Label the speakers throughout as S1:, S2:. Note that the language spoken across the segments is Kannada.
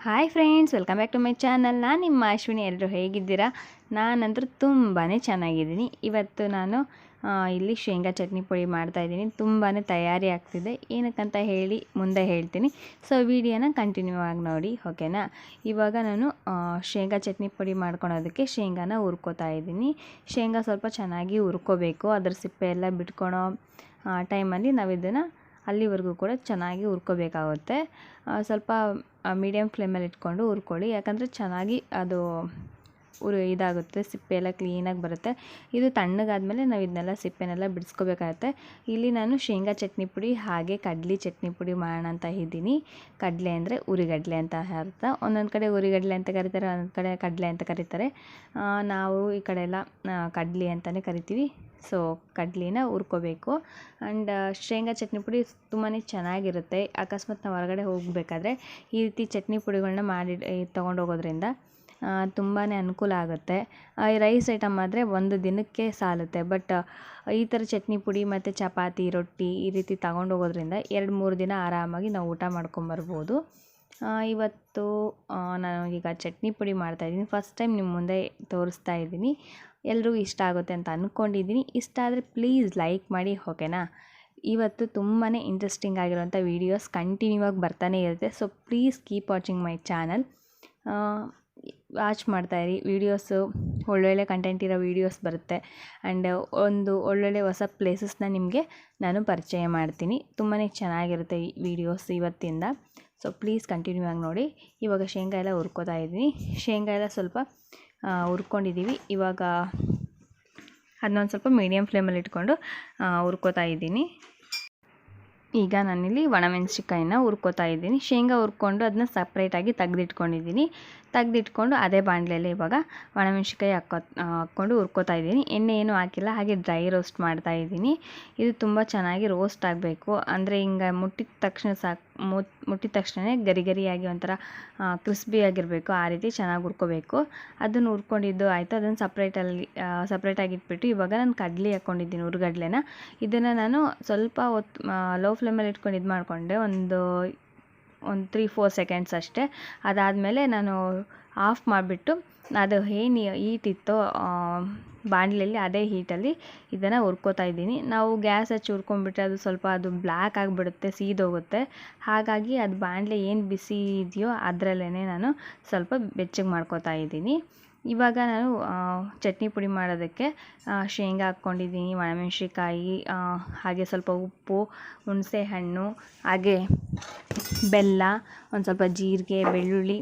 S1: Hi friends, welcome back to my channel. ನಾನು ನಿಮ್ಮ ಅಶ್ವಿನಿ. ಎಲ್ಲರೂ ಹೇಗಿದ್ದೀರಾ? ನಾನಂತೂ ತುಂಬಾ ಚೆನ್ನಾಗಿದ್ದೀನಿ. ಇವತ್ತು ನಾನು ಇಲ್ಲಿ ಶೇಂಗಾ ಚಟ್ನಿ ಪುಡಿ ಮಾಡ್ತಾಯಿದ್ದೀನಿ. ತುಂಬಾ ತಯಾರಿ ಆಗ್ತಿದೆ. ಏನಕ್ಕಂತ ಹೇಳಿ ಮುಂದೆ ಹೇಳ್ತೀನಿ. ಸೊ ವಿಡಿಯೋನ ಕಂಟಿನ್ಯೂ ಆಗಿ ನೋಡಿ, ಓಕೆನಾ? ಇವಾಗ ನಾನು ಶೇಂಗಾ ಚಟ್ನಿ ಪುಡಿ ಮಾಡ್ಕೊಳೋದಕ್ಕೆ ಶೇಂಗಾನ ಹುರ್ಕೋತಾ ಇದ್ದೀನಿ. ಶೇಂಗಾ ಸ್ವಲ್ಪ ಚೆನ್ನಾಗಿ ಹುರ್ಕೋಬೇಕು. ಅದ್ರ ಸಿಪ್ಪೆ ಎಲ್ಲ ಬಿಟ್ಕೊಳೋ ಟೈಮಲ್ಲಿ ನಾವು ಇದನ್ನು ಅಲ್ಲಿವರೆಗೂ ಕೂಡ ಚೆನ್ನಾಗಿ ಹುರ್ಕೋಬೇಕಾಗುತ್ತೆ. ಸ್ವಲ್ಪ ಮೀಡಿಯಮ್ ಫ್ಲೇಮಲ್ಲಿ ಇಟ್ಕೊಂಡು ಹುರ್ಕೊಳ್ಳಿ, ಯಾಕಂದರೆ ಚೆನ್ನಾಗಿ ಅದು ಇದಾಗುತ್ತೆ, ಸಿಪ್ಪೆ ಎಲ್ಲ ಕ್ಲೀನಾಗಿ ಬರುತ್ತೆ. ಇದು ತಣ್ಣಗಾದ್ಮೇಲೆ ನಾವು ಇದನ್ನೆಲ್ಲ ಸಿಪ್ಪೆನೆಲ್ಲ ಬಿಡಿಸ್ಕೋಬೇಕಾಗತ್ತೆ. ಇಲ್ಲಿ ನಾನು ಶೇಂಗಾ ಚಟ್ನಿ ಪುಡಿ ಹಾಗೆ ಕಡ್ಲೆ ಚಟ್ನಿ ಪುಡಿ ಮಾಡೋಣ ಅಂತ ಇದ್ದೀನಿ. ಕಡಲೆ ಅಂದರೆ ಉರಿಗಡಲೆ ಅಂತ ಅರ್ಥ. ಒಂದೊಂದು ಕಡೆ ಉರಿಗಡಲೆ ಅಂತ ಕರೀತಾರೆ, ಒಂದೊಂದು ಕಡೆ ಕಡಲೆ ಅಂತ ಕರೀತಾರೆ. ನಾವು ಈ ಕಡೆ ಎಲ್ಲ ಕಡ್ಲೆ ಅಂತಲೇ ಕರಿತೀವಿ. ಸೊ ಕಡ್ಲಿನ ಹುರ್ಕೋಬೇಕು. ಆ್ಯಂಡ್ ಶೇಂಗಾ ಚಟ್ನಿ ಪುಡಿ ತುಂಬಾ ಚೆನ್ನಾಗಿರುತ್ತೆ. ಅಕಸ್ಮಾತ್ ನಾವು ಹೊರಗಡೆ ಹೋಗಬೇಕಾದ್ರೆ ಈ ರೀತಿ ಚಟ್ನಿ ಪುಡಿಗಳನ್ನ ಮಾಡಿ ತೊಗೊಂಡು ಹೋಗೋದ್ರಿಂದ ತುಂಬಾ ಅನುಕೂಲ ಆಗುತ್ತೆ. ರೈಸ್ ಐಟಮ್ ಆದರೆ ಒಂದು ದಿನಕ್ಕೆ ಸಾಲುತ್ತೆ. ಬಟ್ ಈ ಥರ ಚಟ್ನಿ ಪುಡಿ ಮತ್ತು ಚಪಾತಿ, ರೊಟ್ಟಿ ಈ ರೀತಿ ತಗೊಂಡು ಹೋಗೋದ್ರಿಂದ 2-3 ದಿನ ಆರಾಮಾಗಿ ನಾವು ಊಟ ಮಾಡ್ಕೊಂಬರ್ಬೋದು. ಇವತ್ತು ನಾನು ಈಗ ಚಟ್ನಿ ಪುಡಿ ಮಾಡ್ತಾಯಿದ್ದೀನಿ. ಫಸ್ಟ್ ಟೈಮ್ ನಿಮ್ಮ ಮುಂದೆ ತೋರಿಸ್ತಾ ಇದ್ದೀನಿ. ಎಲ್ರಿಗೂ ಇಷ್ಟ ಆಗುತ್ತೆ ಅಂತ ಅಂದ್ಕೊಂಡಿದ್ದೀನಿ. ಇಷ್ಟ ಆದರೆ ಪ್ಲೀಸ್ ಲೈಕ್ ಮಾಡಿ, ಓಕೆನಾ? ಇವತ್ತು ತುಂಬಾ ಇಂಟ್ರೆಸ್ಟಿಂಗ್ ಆಗಿರೋಂಥ ವೀಡಿಯೋಸ್ ಕಂಟಿನ್ಯೂ ಆಗಿ ಬರ್ತಾನೆ ಇರುತ್ತೆ. So please keep watching my channel. Watch ಮಾಡ್ತಾಯಿರಿ. ವೀಡಿಯೋಸು ಒಳ್ಳೊಳ್ಳೆ ಕಂಟೆಂಟ್ ಇರೋ ವೀಡಿಯೋಸ್ ಬರುತ್ತೆ. ಆ್ಯಂಡ್ ಒಂದು ಒಳ್ಳೊಳ್ಳೆ ಹೊಸ ಪ್ಲೇಸಸ್ನ ನಿಮಗೆ ನಾನು ಪರಿಚಯ ಮಾಡ್ತೀನಿ. ತುಂಬಾ ಚೆನ್ನಾಗಿರುತ್ತೆ ಈ ವೀಡಿಯೋಸ್ ಇವತ್ತಿಂದ. ಸೊ ಪ್ಲೀಸ್ ಕಂಟಿನ್ಯೂ ಆಗಿ ನೋಡಿ. ಇವಾಗ ಶೇಂಗಾ ಎಲ್ಲ ಹುರ್ಕೋತಾ ಇದ್ದೀನಿ. ಶೇಂಗಾ ಎಲ್ಲ ಸ್ವಲ್ಪ ಹುರ್ಕೊಂಡಿದ್ದೀವಿ. ಇವಾಗ ಅದನ್ನೊಂದು ಸ್ವಲ್ಪ ಮೀಡಿಯಮ್ ಫ್ಲೇಮಲ್ಲಿ ಇಟ್ಕೊಂಡು ಹುರ್ಕೋತಾ ಇದ್ದೀನಿ. ಈಗ ನಾನಿಲ್ಲಿ ಒಣಮೆಣಸಿನ್ಕಾಯಿನ ಹುರ್ಕೋತಾ ಇದ್ದೀನಿ. ಶೇಂಗಾ ಹುರ್ಕೊಂಡು ಅದನ್ನ ಸಪ್ರೇಟಾಗಿ ತೆಗೆದಿಟ್ಕೊಂಡಿದ್ದೀನಿ. ತೆಗೆದಿಟ್ಕೊಂಡು ಅದೇ ಬಾಣಲೆಯಲ್ಲಿ ಇವಾಗ ಒಣಮೆಣಸಿನ್ಕಾಯಿ ಹಾಕ್ಕೊಂಡು ಹುರ್ಕೋತಾ ಇದ್ದೀನಿ. ಎಣ್ಣೆ ಏನೂ ಹಾಕಿಲ್ಲ, ಹಾಗೆ ಡ್ರೈ ರೋಸ್ಟ್ ಮಾಡ್ತಾ ಇದ್ದೀನಿ. ಇದು ತುಂಬ ಚೆನ್ನಾಗಿ ರೋಸ್ಟ್ ಆಗಬೇಕು. ಅಂದರೆ ಹಿಂಗೆ ಮುಟ್ಟಿದ ತಕ್ಷಣ ಗರಿ ಗರಿಯಾಗಿ ಒಂಥರ ಕ್ರಿಸ್ಪಿಯಾಗಿರಬೇಕು. ಆ ರೀತಿ ಚೆನ್ನಾಗಿ ಹುರ್ಕೋಬೇಕು. ಅದನ್ನು ಹುರ್ಕೊಂಡಿದ್ದು ಆಯಿತು. ಅದನ್ನು ಸಪ್ರೇಟಾಗಿ ಇಟ್ಬಿಟ್ಟು ಇವಾಗ ನಾನು ಕಡಲೆ ಹಾಕ್ಕೊಂಡಿದ್ದೀನಿ, ಹುರ್ಗಡ್ಲೆನ. ಇದನ್ನು ನಾನು ಸ್ವಲ್ಪ ಹೊತ್ತು ಲೋ ಫ್ಲೇಮಲ್ಲಿ ಇಟ್ಕೊಂಡು ಇದು ಮಾಡಿಕೊಂಡೆ, ಒಂದು 3-4 ಸೆಕೆಂಡ್ಸ್ ಅಷ್ಟೇ. ಅದಾದಮೇಲೆ ನಾನು ಆಫ್ ಮಾಡಿಬಿಟ್ಟು ಅದು ಏನು ಹೀಟಿತ್ತೋ ಬಾಣಲೆಯಲ್ಲಿ ಅದೇ ಹೀಟಲ್ಲಿ ಇದನ್ನು ಹುರ್ಕೋತಾ ಇದ್ದೀನಿ. ನಾವು ಗ್ಯಾಸ್ ಹಚ್ಚಿ ಹುರ್ಕೊಂಡ್ಬಿಟ್ರೆ ಅದು ಸ್ವಲ್ಪ ಬ್ಲ್ಯಾಕ್ ಆಗಿಬಿಡುತ್ತೆ, ಸೀದೋಗುತ್ತೆ. ಹಾಗಾಗಿ ಅದು ಬಾಣಲೆ ಏನು ಬಿಸಿ ಇದೆಯೋ ಅದರಲ್ಲೇ ನಾನು ಸ್ವಲ್ಪ ಬೆಚ್ಚಗೆ ಮಾಡ್ಕೋತಾ ಇದ್ದೀನಿ. ಇವಾಗ ನಾನು ಚಟ್ನಿ ಪುಡಿ ಮಾಡೋದಕ್ಕೆ ಶೇಂಗಾ ಹಾಕ್ಕೊಂಡಿದ್ದೀನಿ, ಒಣಮೆಣ್ಸಿನ್ಕಾಯಿ, ಹಾಗೆ ಸ್ವಲ್ಪ ಉಪ್ಪು, ಹುಣಸೆ ಹಣ್ಣು, ಹಾಗೆ ಬೆಲ್ಲ, ಒಂದು ಸ್ವಲ್ಪ ಜೀರಿಗೆ, ಬೆಳ್ಳುಳ್ಳಿ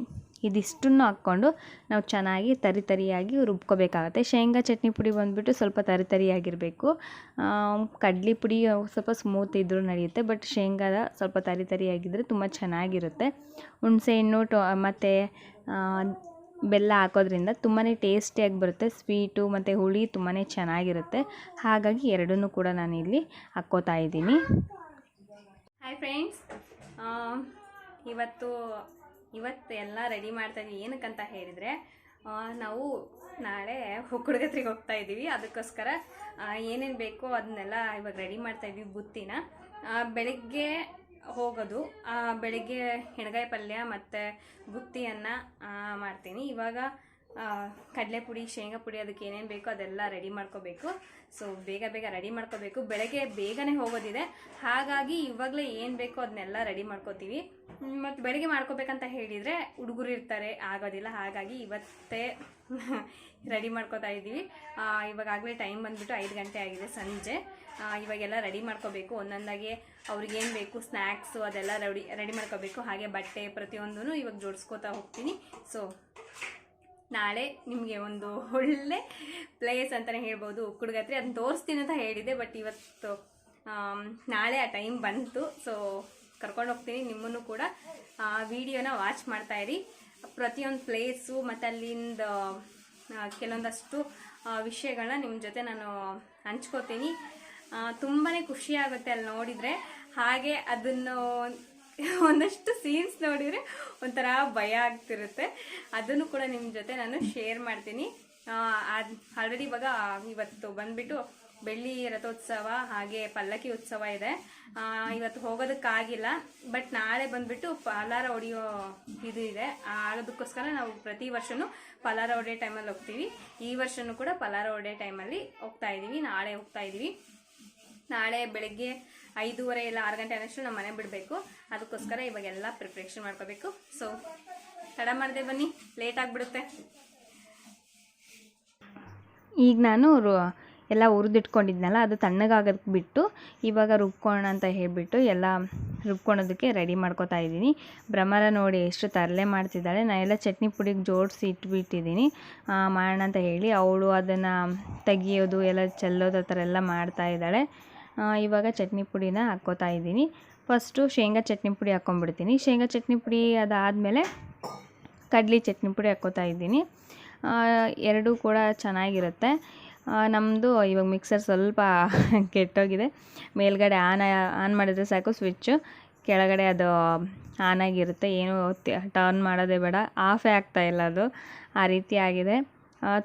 S1: ಇದಿಷ್ಟನ್ನು ಹಾಕ್ಕೊಂಡು ನಾವು ಚೆನ್ನಾಗಿ ತರಿಯಾಗಿ ರುಬ್ಕೋಬೇಕಾಗತ್ತೆ. ಶೇಂಗಾ ಚಟ್ನಿ ಪುಡಿ ಬಂದುಬಿಟ್ಟು ಸ್ವಲ್ಪ ತರಿಯಾಗಿರಬೇಕು. ಕಡ್ಲೆ ಪುಡಿ ಸ್ವಲ್ಪ ಸ್ಮೂತ್ ಇದ್ದರೂ ನಡೆಯುತ್ತೆ, ಬಟ್ ಶೇಂಗಾದ ಸ್ವಲ್ಪ ತರಿಯಾಗಿದ್ದರೆ ತುಂಬ ಚೆನ್ನಾಗಿರುತ್ತೆ. ಹುಣಸೆ ಹಣ್ಣು ಮತ್ತು ಬೆಲ್ಲ ಹಾಕೋದ್ರಿಂದ ತುಂಬಾ ಟೇಸ್ಟಿಯಾಗಿ ಬರುತ್ತೆ. ಸ್ವೀಟು ಮತ್ತು ಹುಳಿ ತುಂಬಾ ಚೆನ್ನಾಗಿರುತ್ತೆ. ಹಾಗಾಗಿ ಎರಡನ್ನೂ ಕೂಡ ನಾನಿಲ್ಲಿ ಹಾಕ್ಕೋತಾ ಇದ್ದೀನಿ. ಹಾಯ್ ಫ್ರೆಂಡ್ಸ್, ಇವತ್ತು ಎಲ್ಲ ರೆಡಿ ಮಾಡ್ತಾಯಿದ್ದೀವಿ. ಏನಕ್ಕಂತ ಹೇಳಿದರೆ ನಾವು ನಾಳೆ ಹುಕ್ಕುಡ್ಗತ್ರಿಗೆ ಹೋಗ್ತಾ ಇದ್ದೀವಿ. ಅದಕ್ಕೋಸ್ಕರ ಏನೇನು ಬೇಕೋ ಅದನ್ನೆಲ್ಲ ಇವಾಗ ರೆಡಿ ಮಾಡ್ತಾಯಿದ್ದೀವಿ. ಬುತ್ತಿನ ಬೆಳಗ್ಗೆ ಹೋಗೋದು, ಬೆಳಗ್ಗೆ ಎಣ್ಗಾಯಿ ಪಲ್ಯ ಮತ್ತು ಬುತ್ತಿಯನ್ನು ಮಾಡ್ತೀನಿ. ಇವಾಗ ಕಡಲೆ ಪುಡಿ, ಶೇಂಗಾ ಪುಡಿ, ಅದಕ್ಕೆ ಏನೇನು ಬೇಕೋ ಅದೆಲ್ಲ ರೆಡಿ ಮಾಡ್ಕೋಬೇಕು. ಸೊ ಬೇಗ ರೆಡಿ ಮಾಡ್ಕೋಬೇಕು. ಬೆಳಗ್ಗೆ ಬೇಗನೆ ಹೋಗೋದಿದೆ, ಹಾಗಾಗಿ ಇವಾಗಲೇ ಏನು ಬೇಕೋ ಅದನ್ನೆಲ್ಲ ರೆಡಿ ಮಾಡ್ಕೋತೀವಿ. ಮತ್ತು ಬೆಳಗ್ಗೆ ಮಾಡ್ಕೋಬೇಕಂತ ಹೇಳಿದರೆ ಹುಡುಗರು ಇರ್ತಾರೆ, ಆಗೋದಿಲ್ಲ. ಹಾಗಾಗಿ ಇವತ್ತೇ ರೆಡಿ ಮಾಡ್ಕೋತಾ ಇದ್ದೀವಿ. ಇವಾಗಲೇ ಟೈಮ್ ಬಂದುಬಿಟ್ಟು 5 ಗಂಟೆ ಆಗಿದೆ, ಸಂಜೆ. ಇವಾಗೆಲ್ಲ ರೆಡಿ ಮಾಡ್ಕೋಬೇಕು. ಒಂದೊಂದಾಗಿ ಅವ್ರಿಗೇನು ಬೇಕು ಸ್ನ್ಯಾಕ್ಸು ಅದೆಲ್ಲ ರೆಡಿ ಮಾಡ್ಕೋಬೇಕು. ಹಾಗೆ ಬಟ್ಟೆ ಪ್ರತಿಯೊಂದೂ ಇವಾಗ ಜೋಡಿಸ್ಕೋತಾ ಹೋಗ್ತೀನಿ. ಸೊ ನಾಳೆ ನಿಮಗೆ ಒಂದು ಒಳ್ಳೆ ಪ್ಲೇಸ್ ಅಂತಲೇ ಹೇಳ್ಬೋದು, ಹುಕ್ಕುಡ್ಗತ್ರಿ. ಅದನ್ನ ತೋರಿಸ್ತೀನಿ ಅಂತ ಹೇಳಿದೆ, ಬಟ್ ಇವತ್ತು ನಾಳೆ ಆ ಟೈಮ್ ಬಂತು. ಸೊ ಕರ್ಕೊಂಡು ಹೋಗ್ತೀನಿ. ನಿಮ್ಮನ್ನು ಕೂಡ ವಿಡಿಯೋನ ವಾಚ್ ಮಾಡ್ತಾಯಿರಿ. ಪ್ರತಿಯೊಂದು ಪ್ಲೇಸು ಮತ್ತು ಅಲ್ಲಿಂದ ಕೆಲವೊಂದಷ್ಟು ವಿಷಯಗಳನ್ನ ನಿಮ್ಮ ಜೊತೆ ನಾನು ಹಂಚ್ಕೋತೀನಿ. ತುಂಬಾ ಖುಷಿ ಆಗುತ್ತೆ ಅಲ್ಲಿ ನೋಡಿದರೆ. ಹಾಗೆ ಅದನ್ನು ಒಂದಷ್ಟು ಸೀನ್ಸ್ ನೋಡಿದರೆ ಒಂಥರ ಭಯ ಆಗ್ತಿರುತ್ತೆ. ಅದನ್ನು ಕೂಡ ನಿಮ್ಮ ಜೊತೆ ನಾನು ಶೇರ್ ಮಾಡ್ತೀನಿ. ಆಲ್ರೆಡಿ ಇವತ್ತು ಬಂದುಬಿಟ್ಟು ಬೆಳ್ಳಿ ರಥೋತ್ಸವ ಹಾಗೆ ಪಲ್ಲಕ್ಕಿ ಉತ್ಸವ ಇದೆ. ಇವತ್ತು ಹೋಗೋದಕ್ಕಾಗಿಲ್ಲ, ಬಟ್ ನಾಳೆ ಬಂದ್ಬಿಟ್ಟು ಪಲಾರ ಹೊಡೆಯೋ ಇದು ಇದೆ. ಅದಕ್ಕೋಸ್ಕರ ನಾವು ಪ್ರತಿ ವರ್ಷನೂ ಪಲಾರ ಹೊಡೆಯೋ ಟೈಮಲ್ಲಿ ಹೋಗ್ತೀವಿ. ಈ ವರ್ಷನೂ ಕೂಡ ಪಲಾರ ಹೊಡೆಯೋ ಟೈಮಲ್ಲಿ ಹೋಗ್ತಾ ಇದ್ದೀವಿ. ನಾಳೆ ಹೋಗ್ತಾ ಇದ್ದೀವಿ. ನಾಳೆ ಬೆಳಗ್ಗೆ 5:30 ಇಲ್ಲ 6 ಗಂಟೆ ಅನ್ನಷ್ಟು ನಮ್ಮ ಮನೆ ಬಿಡಬೇಕು. ಅದಕ್ಕೋಸ್ಕರ ಇವಾಗೆಲ್ಲ ಪ್ರಿಪ್ರೇಷನ್ ಮಾಡ್ಕೋಬೇಕು. ಸೊ ತಡ ಮಾಡದೆ ಬನ್ನಿ, ಲೇಟ್ ಆಗಿಬಿಡುತ್ತೆ. ಈಗ ನಾನು ಎಲ್ಲ ಹುರಿದಿಟ್ಕೊಂಡಿದ್ನಲ್ಲ, ಅದು ತಣ್ಣಗಾಗೋದಕ್ಕೆ ಬಿಟ್ಟು ಇವಾಗ ರುಬ್ಕೋಣ ಅಂತ ಹೇಳಿಬಿಟ್ಟು ಎಲ್ಲ ರುಬ್ಕೊಳೋದಕ್ಕೆ ರೆಡಿ ಮಾಡ್ಕೋತಾ ಇದ್ದೀನಿ. ಭ್ರಮರ ನೋಡಿ ಎಷ್ಟು ತರಲೆ ಮಾಡ್ತಿದ್ದಾಳೆ. ನಾನು ಎಲ್ಲ ಚಟ್ನಿ ಪುಡಿಗೆ ಜೋಡಿಸಿ ಇಟ್ಬಿಟ್ಟಿದ್ದೀನಿ ಮಾಡೋಣ ಅಂತ ಹೇಳಿ. ಅವಳು ಅದನ್ನು ತೆಗಿಯೋದು ಎಲ್ಲ ಚೆಲ್ಲೋದು ಆ ಥರ ಎಲ್ಲ ಮಾಡ್ತಾ ಇದ್ದಾಳೆ. ಇವಾಗ ಚಟ್ನಿ ಪುಡಿನ ಹಾಕ್ಕೋತಾ ಇದ್ದೀನಿ. ಫಸ್ಟು ಶೇಂಗಾ ಚಟ್ನಿ ಪುಡಿ ಹಾಕ್ಕೊಂಡ್ಬಿಡ್ತೀನಿ. ಶೇಂಗಾ ಚಟ್ನಿ ಪುಡಿ ಅದಾದಮೇಲೆ ಕಡ್ಲಿ ಚಟ್ನಿ ಪುಡಿ ಹಾಕ್ಕೋತಾ ಇದ್ದೀನಿ. ಎರಡೂ ಕೂಡ ಚೆನ್ನಾಗಿರುತ್ತೆ. ನಮ್ಮದು ಇವಾಗ ಮಿಕ್ಸರ್ ಸ್ವಲ್ಪ ಕೆಟ್ಟೋಗಿದೆ. ಮೇಲ್ಗಡೆ ಆನ್ ಮಾಡಿದ್ರೆ ಸಾಕು ಸ್ವಿಚ್ಚು, ಕೆಳಗಡೆ ಅದು ಆನ್ ಆಗಿರುತ್ತೆ. ಏನು ಟರ್ನ್ ಮಾಡೋದೇ ಬೇಡ, ಆಫೇ ಆಗ್ತಾಯಿಲ್ಲ ಅದು. ಆ ರೀತಿ ಆಗಿದೆ.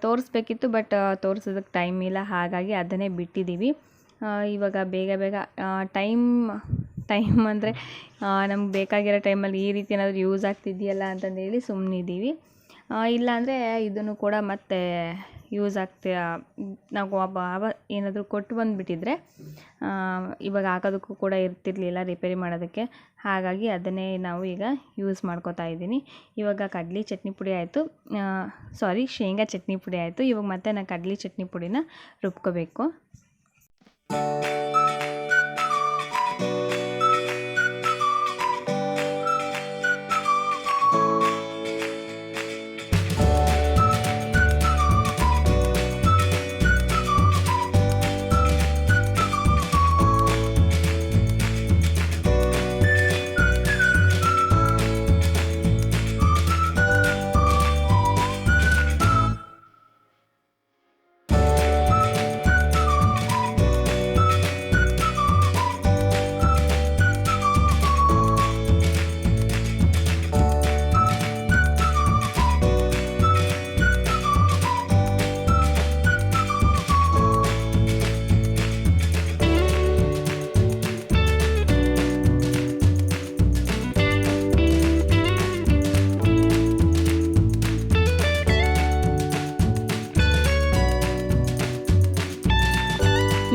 S1: ತೋರಿಸ್ಬೇಕಿತ್ತು, ಬಟ್ ತೋರಿಸೋದಕ್ಕೆ ಟೈಮ್ ಇಲ್ಲ, ಹಾಗಾಗಿ ಅದನ್ನೇ ಬಿಟ್ಟಿದ್ದೀವಿ. ಇವಾಗ ಬೇಗ ಬೇಗ ಟೈಮ್ ಅಂದರೆ ನಮ್ಗೆ ಬೇಕಾಗಿರೋ ಟೈಮಲ್ಲಿ ಈ ರೀತಿ ಏನಾದರೂ ಯೂಸ್ ಆಗ್ತಿದೆಯಲ್ಲ ಅಂತಂದೇಳಿ ಸುಮ್ಮನಿದ್ದೀವಿ. ಇಲ್ಲಾಂದರೆ ಇದನ್ನು ಕೂಡ ಮತ್ತೆ ಯೂಸ್ ನಾವು ಏನಾದರೂ ಕೊಟ್ಟು ಬಂದುಬಿಟ್ಟಿದ್ರೆ ಇವಾಗ ಹಾಕೋದಕ್ಕೂ ಕೂಡ ಇರ್ತಿರ್ಲಿಲ್ಲ ರಿಪೇರಿ ಮಾಡೋದಕ್ಕೆ. ಹಾಗಾಗಿ ಅದನ್ನೇ ನಾವು ಈಗ ಯೂಸ್ ಮಾಡ್ಕೋತಾ ಇದ್ದೀನಿ. ಇವಾಗ ಕಡ್ಲಿ ಚಟ್ನಿ ಪುಡಿ ಆಯಿತು, ಶೇಂಗಾ ಚಟ್ನಿ ಪುಡಿ ಆಯಿತು. ಇವಾಗ ಮತ್ತೆ ನಾನು ಕಡ್ಲಿ ಚಟ್ನಿ ಪುಡಿನ ರುಬ್ಕೋಬೇಕು.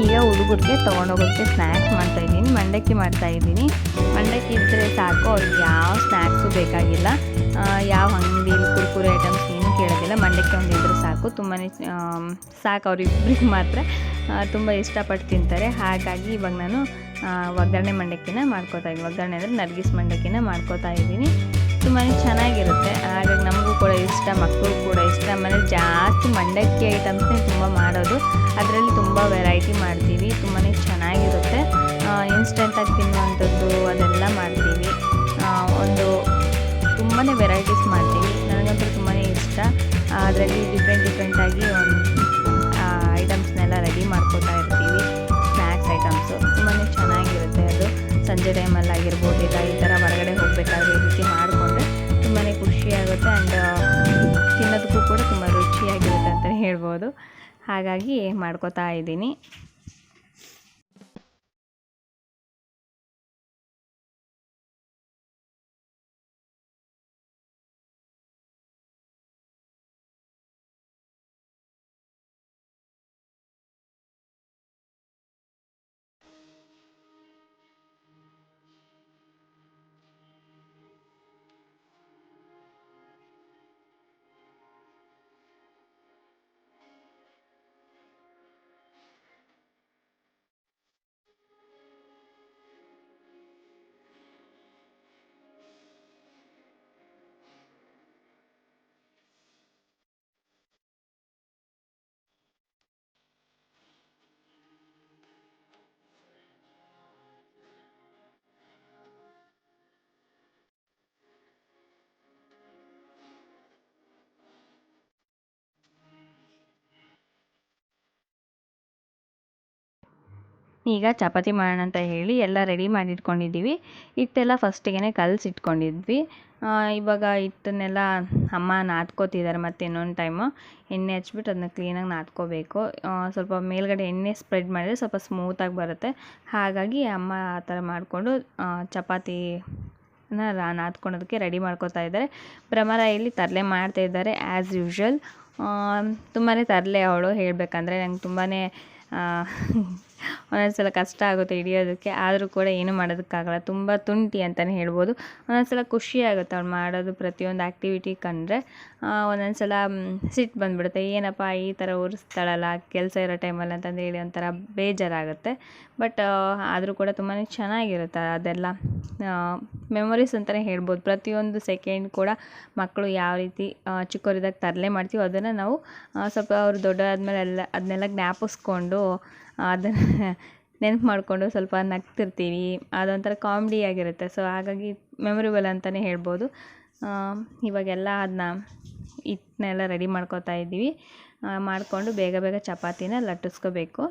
S1: ಈಗ ಹುಡುಗರಿಗೆ ತೊಗೊಂಡೋಗೋಕ್ಕೆ ಸ್ನ್ಯಾಕ್ಸ್ ಮಾಡ್ತಾಯಿದ್ದೀನಿ. ಮಾಡ್ತಾಯಿದ್ದೀನಿ. ಮಂಡಕ್ಕಿ ಇದ್ದರೆ ಸಾಕು, ಅವ್ರಿಗೆ ಯಾವ ಸ್ನ್ಯಾಕ್ಸು ಬೇಕಾಗಿಲ್ಲ. ಯಾವ ಅಂಗಡಿಯಲ್ಲಿ ಕುರ್ಕುರೆ ಐಟಮ್ಸ್ ಏನೂ ಕೇಳೋದಿಲ್ಲ. ಮಂಡಕ್ಕಿ ಒಂದಿದ್ರೆ ಸಾಕು, ತುಂಬಾ ಸಾಕು. ಅವರಿಬ್ಬರಿಗೆ ಮಾತ್ರ ತುಂಬ ಇಷ್ಟಪಟ್ಟು ತಿಂತಾರೆ. ಹಾಗಾಗಿ ಇವಾಗ ನಾನು ಒಗ್ಗರಣೆ ಮಂಡಕ್ಕಿನ ಮಾಡ್ಕೋತಾ ಇದ್ದೀನಿ. ಒಗ್ಗರಣೆ ಅಂದರೆ ನರ್ಗಿಸ್ ಮಂಡಕ್ಕಿನ ಮಾಡ್ಕೋತಾ ಇದ್ದೀನಿ. ತುಂಬಾ ಚೆನ್ನಾಗಿರುತ್ತೆ. ಹಾಗಾಗಿ ನಮಗೂ ಕೂಡ ಇಷ್ಟ, ಮಕ್ಕಳು ಕೂಡ ಇಷ್ಟ. ಮನೇಲಿ ಜಾಸ್ತಿ ಮಂಡಕ್ಕಿ ಐಟಮ್ಸ್ನೇ ತುಂಬ ಮಾಡೋದು. ಅದರಲ್ಲಿ ತುಂಬ ವೆರೈಟಿ ಮಾಡ್ತೀವಿ, ತುಂಬಾ ಚೆನ್ನಾಗಿರುತ್ತೆ. ಇನ್ಸ್ಟೆಂಟಾಗಿ ತಿನ್ನುವಂಥದ್ದು ಅದೆಲ್ಲ ಮಾಡ್ತೀವಿ. ತುಂಬಾ ವೆರೈಟೀಸ್ ಮಾಡ್ತೀವಿ. ನನಗಂತೂ ತುಂಬಾ ಇಷ್ಟ. ಅದರಲ್ಲಿ ಡಿಫ್ರೆಂಟಾಗಿ ಐಟಮ್ಸ್ನೆಲ್ಲ ರೆಡಿ ಮಾಡ್ಕೋತಾ ಇರ್ತೀವಿ. ಸ್ನ್ಯಾಕ್ಸ್ ಐಟಮ್ಸು ತುಂಬಾ ಚೆನ್ನಾಗಿರುತ್ತೆ. ಅದು ಸಂಜೆ ಟೈಮಲ್ಲಿ ಆಗಿರ್ಬೋದು, ಇಲ್ಲ ಈ ಥರ ಹೊರಗಡೆ ಹೋಗಬೇಕಾದ್ರೆ ಈ ರೀತಿ ಮಾಡಿಕೊಂಡ್ರೆ ತುಂಬಾ ಖುಷಿಯಾಗುತ್ತೆ. ಆ್ಯಂಡ್ ತಿನ್ನೋದಕ್ಕೂ ಕೂಡ ತುಂಬ ರುಚಿಯಾಗಿರುತ್ತೆ ಅಂತಲೇ ಹೇಳ್ಬೋದು. ಹಾಗಾಗಿ ಮಾಡ್ಕೋತಾ ಇದ್ದೀನಿ. ಈಗ ಚಪಾತಿ ಮಾಡೋಣ ಅಂತ ಹೇಳಿ ಎಲ್ಲ ರೆಡಿ ಮಾಡಿ ಇಟ್ಕೊಂಡಿದ್ದೀವಿ. ಹಿಟ್ಟೆಲ್ಲ ಫಸ್ಟಿಗೆ ಕಲಸಿಟ್ಕೊಂಡಿದ್ವಿ. ಇವಾಗ ಹಿಟ್ಟನ್ನೆಲ್ಲ ಅಮ್ಮ ನಾದ್ಕೋತಿದ್ದಾರೆ. ಮತ್ತು ಇನ್ನೊಂದು ಟೈಮು ಎಣ್ಣೆ ಹಚ್ಬಿಟ್ಟು ಅದನ್ನ ಕ್ಲೀನಾಗಿ ನಾದ್ಕೋಬೇಕು. ಸ್ವಲ್ಪ ಮೇಲ್ಗಡೆ ಎಣ್ಣೆ ಸ್ಪ್ರೆಡ್ ಮಾಡಿದರೆ ಸ್ವಲ್ಪ ಸ್ಮೂತಾಗಿ ಬರುತ್ತೆ. ಹಾಗಾಗಿ ಅಮ್ಮ ಆ ಥರ ಮಾಡಿಕೊಂಡು ಚಪಾತಿನ ನಾದ್ಕೊಳೋದಕ್ಕೆ ರೆಡಿ ಮಾಡ್ಕೋತಾ ಇದ್ದಾರೆ. ಭ್ರಮರ ಇಲ್ಲಿ ತರಲೆ ಮಾಡ್ತಾಯಿದ್ದಾರೆ ಆ್ಯಸ್ ಯೂಶ್ವಲ್. ತುಂಬಾ ತರಲೆ ಅವಳು ಹೇಳಬೇಕಂದ್ರೆ. ನಂಗೆ ತುಂಬಾ ಒಂದೊಂದ್ಸಲ ಕಷ್ಟ ಆಗುತ್ತೆ ಹಿಡಿಯೋದಕ್ಕೆ. ಆದರೂ ಕೂಡ ಏನೂ ಮಾಡೋದಕ್ಕಾಗಲ್ಲ. ತುಂಬ ತುಂಟಿ ಅಂತಲೇ ಹೇಳ್ಬೋದು. ಒಂದೊಂದ್ಸಲ ಖುಷಿ ಆಗುತ್ತೆ ಅವಳು ಮಾಡೋದು ಪ್ರತಿಯೊಂದು ಆ್ಯಕ್ಟಿವಿಟಿ ಕಂಡ್ರೆ. ಒಂದೊಂದ್ಸಲ ಸಿಟ್ಟು ಬಂದುಬಿಡುತ್ತೆ, ಏನಪ್ಪ ಈ ಥರ ಉರಿಸ್ತಾಳಲ್ಲ ಕೆಲಸ ಇರೋ ಟೈಮಲ್ಲಿ ಅಂತಂದು ಹೇಳಿ ಒಂಥರ ಬೇಜಾರಾಗುತ್ತೆ. ಬಟ್ ಆದರೂ ಕೂಡ ತುಂಬಾ ಚೆನ್ನಾಗಿರುತ್ತೆ ಅದೆಲ್ಲ ಮೆಮೊರೀಸ್ ಅಂತಲೇ ಹೇಳ್ಬೋದು. ಪ್ರತಿಯೊಂದು ಸೆಕೆಂಡ್ ಕೂಡ ಮಕ್ಕಳು ಯಾವ ರೀತಿ ಚಿಕ್ಕವರಿದ್ದಾಗ ತರಲೆ ಮಾಡ್ತೀವೋ ಅದನ್ನು ನಾವು ಸ್ವಲ್ಪ ಅವರು ದೊಡ್ಡದಾದ್ಮೇಲೆ ಅದನ್ನೆಲ್ಲ ಜ್ಞಾಪಿಸ್ಕೊಂಡು ಅದನ್ನು ನೆನಪು ಮಾಡಿಕೊಂಡು ಸ್ವಲ್ಪ ನಗ್ತಿರ್ತೀವಿ. ಅದೊಂಥರ ಕಾಮಿಡಿಯಾಗಿರುತ್ತೆ. ಸೊ ಹಾಗಾಗಿ ಮೆಮೊರೇಬಲ್ ಅಂತಲೇ ಹೇಳ್ಬೋದು. ಇವಾಗೆಲ್ಲ ಅದನ್ನ ಹಿಟ್ಟನ್ನೆಲ್ಲ ರೆಡಿ ಮಾಡ್ಕೋತಾ ಇದ್ದೀವಿ. ಮಾಡಿಕೊಂಡು ಬೇಗ ಬೇಗ ಚಪಾತಿನ ಲಟ್ಟಿಸ್ಕೋಬೇಕು.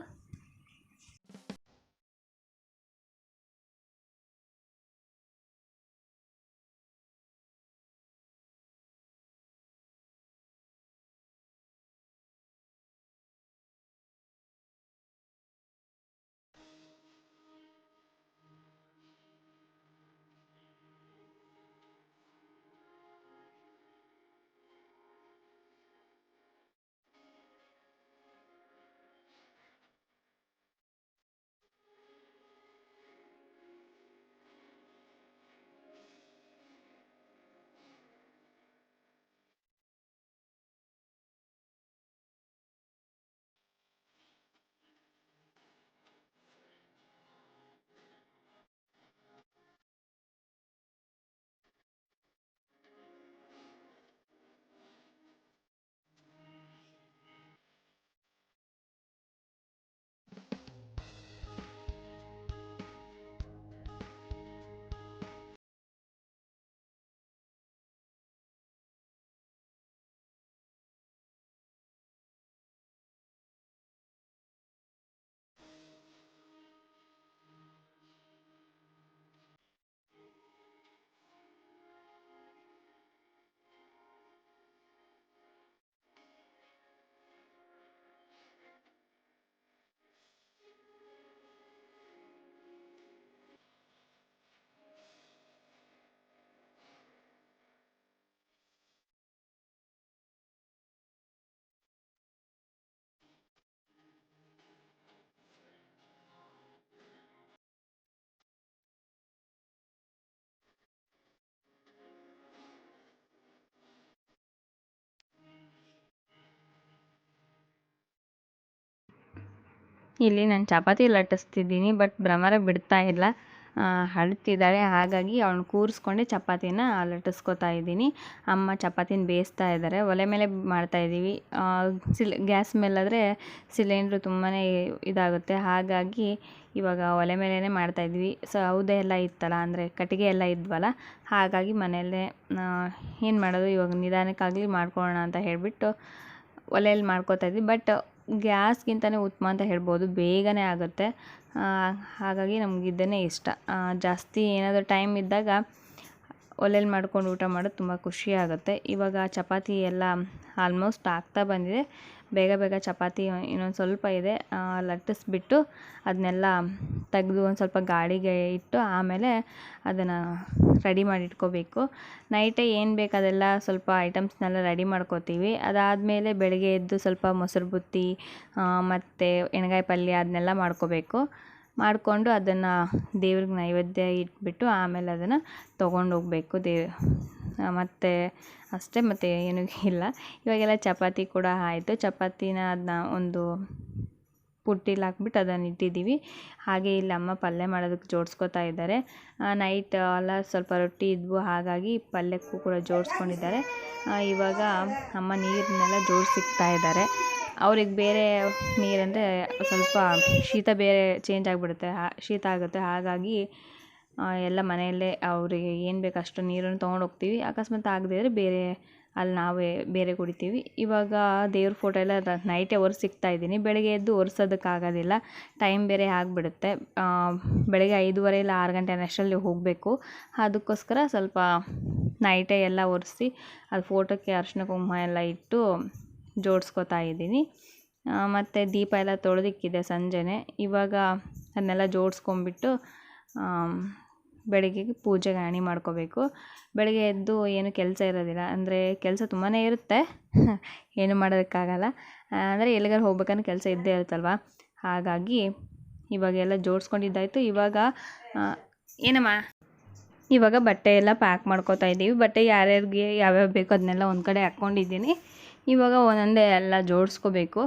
S1: ಇಲ್ಲಿ ನಾನು ಚಪಾತಿ ಲಟ್ಟಿಸ್ತಿದ್ದೀನಿ. ಬಟ್ ಭ್ರಮರ ಬಿಡ್ತಾ ಇಲ್ಲ, ಅಳ್ತಿದ್ದಾಳೆ. ಹಾಗಾಗಿ ಅವಳನ್ನ ಕೂರಿಸ್ಕೊಂಡೆ ಚಪಾತಿನ ಲಟ್ಟಿಸ್ಕೊತಾ ಇದ್ದೀನಿ. ಅಮ್ಮ ಚಪಾತಿನ ಬೇಯಿಸ್ತಾ ಇದ್ದಾರೆ. ಒಲೆ ಮೇಲೆ ಮಾಡ್ತಾಯಿದ್ದೀವಿ. ಗ್ಯಾಸ್ ಮೇಲಾದರೆ ಸಿಲಿಂಡ್ರು ತುಂಬಾ ಇದಾಗುತ್ತೆ. ಹಾಗಾಗಿ ಇವಾಗ ಒಲೆ ಮೇಲೇ ಮಾಡ್ತಾಯಿದ್ವಿ. ಸೌದೆ ಎಲ್ಲ ಇತ್ತಲ್ಲ, ಅಂದರೆ ಕಟ್ಟಿಗೆ ಎಲ್ಲ ಇದ್ವಲ್ಲ, ಹಾಗಾಗಿ ಮನೆಯಲ್ಲೇ ಏನು ಮಾಡೋದು ಇವಾಗ ನಿಧಾನಕ್ಕಾಗಲಿ ಮಾಡ್ಕೊಳ್ಳೋಣ ಅಂತ ಹೇಳಿಬಿಟ್ಟು ಒಲೆಯಲ್ಲಿ ಮಾಡ್ಕೋತಾ ಇದ್ವಿ. ಬಟ್ ಗ್ಯಾಸ್ಗಿಂತಲೇ ಉತ್ತಮ ಅಂತ ಹೇಳ್ಬೋದು. ಬೇಗನೆ ಆಗುತ್ತೆ. ಹಾಗಾಗಿ ನಮ್ಗೆ ಇದನ್ನೇ ಇಷ್ಟ. ಜಾಸ್ತಿ ಏನಾದರೂ ಟೈಮ್ ಇದ್ದಾಗ ಒಲೆಯಲ್ಲಿ ಮಾಡ್ಕೊಂಡು ಊಟ ಮಾಡೋದು ತುಂಬ ಖುಷಿ ಆಗುತ್ತೆ. ಇವಾಗ ಚಪಾತಿ ಎಲ್ಲ ಆಲ್ಮೋಸ್ಟ್ ಆಗ್ತಾ ಬಂದಿದೆ. ಬೇಗ ಬೇಗ ಚಪಾತಿ ಇನ್ನೊಂದು ಸ್ವಲ್ಪ ಇದೆ, ಲಟ್ಟಿಸ್ಬಿಟ್ಟು ಅದನ್ನೆಲ್ಲ ತೆಗೆದು ಒಂದು ಸ್ವಲ್ಪ ಗಾಳಿಗೆ ಇಟ್ಟು ಆಮೇಲೆ ಅದನ್ನು ರೆಡಿ ಮಾಡಿ ಇಟ್ಕೋಬೇಕು. ನೈಟೇ ಏನು ಬೇಕು ಅದೆಲ್ಲ ಸ್ವಲ್ಪ ಐಟಮ್ಸ್ನೆಲ್ಲ ರೆಡಿ ಮಾಡ್ಕೋತೀವಿ. ಅದಾದಮೇಲೆ ಬೆಳಗ್ಗೆ ಎದ್ದು ಸ್ವಲ್ಪ ಮೊಸರು ಬುತ್ತಿ ಮತ್ತು ಎಣ್ಗಾಯಿ ಪಲ್ಯ ಅದನ್ನೆಲ್ಲ ಮಾಡ್ಕೋಬೇಕು. ಮಾಡಿಕೊಂಡು ಅದನ್ನು ದೇವ್ರಿಗೆ ನೈವೇದ್ಯ ಇಟ್ಬಿಟ್ಟು ಆಮೇಲೆ ಅದನ್ನು ತೊಗೊಂಡೋಗ್ಬೇಕು ಮತ್ತು ಅಷ್ಟೇ, ಮತ್ತು ಏನೂ ಇಲ್ಲ. ಇವಾಗೆಲ್ಲ ಚಪಾತಿ ಕೂಡ ಆಯಿತು. ಚಪಾತಿನ ಅದನ್ನ ಒಂದು ಪುಟ್ಟಿಲಿ ಹಾಕ್ಬಿಟ್ಟು ಅದನ್ನು ಇಟ್ಟಿದ್ದೀವಿ. ಹಾಗೆ ಇಲ್ಲಿ ಅಮ್ಮ ಪಲ್ಯ ಮಾಡೋದಕ್ಕೆ ಜೋಡಿಸ್ಕೊತಾ ಇದ್ದಾರೆ. ನೈಟ್ ಎಲ್ಲ ಸ್ವಲ್ಪ ರೊಟ್ಟಿ ಇದ್ವು, ಹಾಗಾಗಿ ಪಲ್ಯಕ್ಕೂ ಕೂಡ ಜೋಡಿಸ್ಕೊಂಡಿದ್ದಾರೆ. ಇವಾಗ ಅಮ್ಮ ನೀರನ್ನೆಲ್ಲ ಜೋಡಿಸಿಕ್ತಾ ಇದ್ದಾರೆ. ಅವ್ರಿಗೆ ಬೇರೆ ನೀರಂದರೆ ಸ್ವಲ್ಪ ಶೀತ ಬೇರೆ ಚೇಂಜ್ ಆಗಿಬಿಡುತ್ತೆ, ಶೀತ ಆಗುತ್ತೆ. ಹಾಗಾಗಿ ಎಲ್ಲ ಮನೆಯಲ್ಲೇ ಅವರಿಗೆ ಏನು ಬೇಕು ಅಷ್ಟು ನೀರನ್ನು ತೊಗೊಂಡು ಹೋಗ್ತೀವಿ. ಅಕಸ್ಮಾತ್ ಆಗದೇ ಇದ್ದರೆ ಬೇರೆ ಅಲ್ಲಿ ನಾವೇ ಬೇರೆ ಕುಡಿತೀವಿ. ಇವಾಗ ದೇವ್ರ ಫೋಟೋ ಎಲ್ಲ ನೈಟೇ ಒರೆಸಿಕ್ತಾ ಇದ್ದೀನಿ. ಬೆಳಗ್ಗೆ ಎದ್ದು ಒರೆಸೋದಕ್ಕಾಗೋದಿಲ್ಲ, ಟೈಮ್ ಬೇರೆ ಆಗಿಬಿಡುತ್ತೆ. ಬೆಳಗ್ಗೆ 5:30 ಇಲ್ಲ 6 ಗಂಟೆ ಅಷ್ಟರಲ್ಲಿ ಹೋಗಬೇಕು. ಅದಕ್ಕೋಸ್ಕರ ಸ್ವಲ್ಪ ನೈಟೇ ಎಲ್ಲ ಒರೆಸಿ ಅದು ಫೋಟೋಕ್ಕೆ ಅರಿಶಿನ ಕುಂಕುಮ ಎಲ್ಲ ಇಟ್ಟು ಜೋಡಿಸ್ಕೊತಾ ಇದ್ದೀನಿ. ಮತ್ತು ದೀಪ ಎಲ್ಲ ತೊಳೆದಿಕ್ಕಿದೆ ಸಂಜೆನೇ. ಇವಾಗ ಅದನ್ನೆಲ್ಲ ಜೋಡಿಸ್ಕೊಂಬಿಟ್ಟು ಬೆಳಗ್ಗೆಗೆ ಪೂಜೆಗೆ ರೆಡಿ ಮಾಡ್ಕೋಬೇಕು. ಬೆಳಗ್ಗೆ ಎದ್ದು ಏನು ಕೆಲಸ ಇರೋದಿಲ್ಲ, ಅಂದರೆ ಕೆಲಸ ತುಂಬಾ ಇರುತ್ತೆ, ಏನು ಮಾಡೋದಕ್ಕಾಗಲ್ಲ. ಅಂದರೆ ಎಲ್ಲಿಗಾರು ಹೋಗ್ಬೇಕಂದ್ರೆ ಕೆಲಸ ಇದ್ದೇ ಇರುತ್ತಲ್ವ, ಹಾಗಾಗಿ ಇವಾಗೆಲ್ಲ ಜೋಡಿಸ್ಕೊಂಡಿದ್ದಾಯಿತು. ಇವಾಗ ಬಟ್ಟೆ ಎಲ್ಲ ಪ್ಯಾಕ್ ಮಾಡ್ಕೋತಾ ಇದ್ದೀವಿ. ಬಟ್ಟೆ ಯಾರ್ಯಾರಿಗೆ ಯಾವ್ಯಾವ ಬೇಕೋ ಅದನ್ನೆಲ್ಲ ಒಂದು ಕಡೆ ಹಾಕ್ಕೊಂಡಿದ್ದೀನಿ. ಇವಾಗ ಒಂದೊಂದೇ ಎಲ್ಲ ಜೋಡಿಸ್ಕೋಬೇಕು.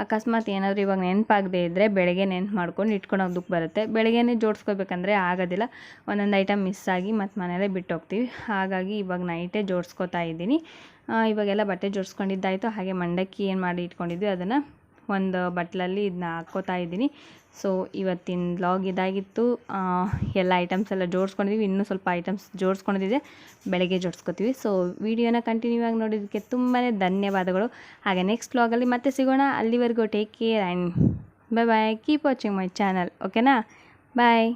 S1: ಅಕಸ್ಮಾತ್ ಏನಾದರೂ ಇವಾಗ ನೆನಪಾಗದೇ ಇದ್ದರೆ ಬೆಳಗ್ಗೆ ನೆನ್ಪು ಮಾಡ್ಕೊಂಡು ಇಟ್ಕೊಳೋದಕ್ಕೆ ಬರುತ್ತೆ. ಬೆಳಗ್ಗೆನೇ ಜೋಡಿಸ್ಕೋಬೇಕಂದ್ರೆ ಆಗೋದಿಲ್ಲ, ಒಂದೊಂದು ಐಟಮ್ ಮಿಸ್ ಆಗಿ ಮತ್ತು ಮನೇಲೇ ಬಿಟ್ಟು ಹೋಗ್ತೀವಿ. ಹಾಗಾಗಿ ಇವಾಗ ನೈಟೇ ಜೋಡಿಸ್ಕೋತಾ ಇದ್ದೀನಿ. ಇವಾಗೆಲ್ಲ ಬಟ್ಟೆ ಜೋಡಿಸ್ಕೊಂಡಿದ್ದಾಯಿತು. ಹಾಗೆ ಮಂಡಕ್ಕಿ ಏನು ಮಾಡಿ ಇಟ್ಕೊಂಡಿದ್ವಿ ಅದನ್ನು ಒಂದು ಬಟ್ಲಲ್ಲಿ ಇದನ್ನ ಹಾಕ್ಕೋತಾ ಇದ್ದೀನಿ. ಸೊ ಇವತ್ತಿನ ವ್ಲಾಗ್ ಇದಾಗಿತ್ತು. ಎಲ್ಲ ಐಟಮ್ಸ್ ಎಲ್ಲ ಜೋಡಿಸ್ಕೊಂಡಿದ್ದೀವಿ. ಇನ್ನೂ ಸ್ವಲ್ಪ ಐಟಮ್ಸ್ ಜೋಡಿಸ್ಕೊಂಡಿದ್ದೆ, ಬೆಳಗ್ಗೆ ಜೋಡಿಸ್ಕೊತೀವಿ. ಸೊ ವಿಡಿಯೋನ ಕಂಟಿನ್ಯೂ ಆಗಿ ನೋಡೋದಕ್ಕೆ ತುಂಬಾ ಧನ್ಯವಾದಗಳು. ಹಾಗೆ ನೆಕ್ಸ್ಟ್ ವ್ಲಾಗಲ್ಲಿ ಮತ್ತೆ ಸಿಗೋಣ. ಅಲ್ಲಿವರೆಗೂ take care and bye bye. Keep watching my channel. ಓಕೆನಾ? ಬಾಯ್.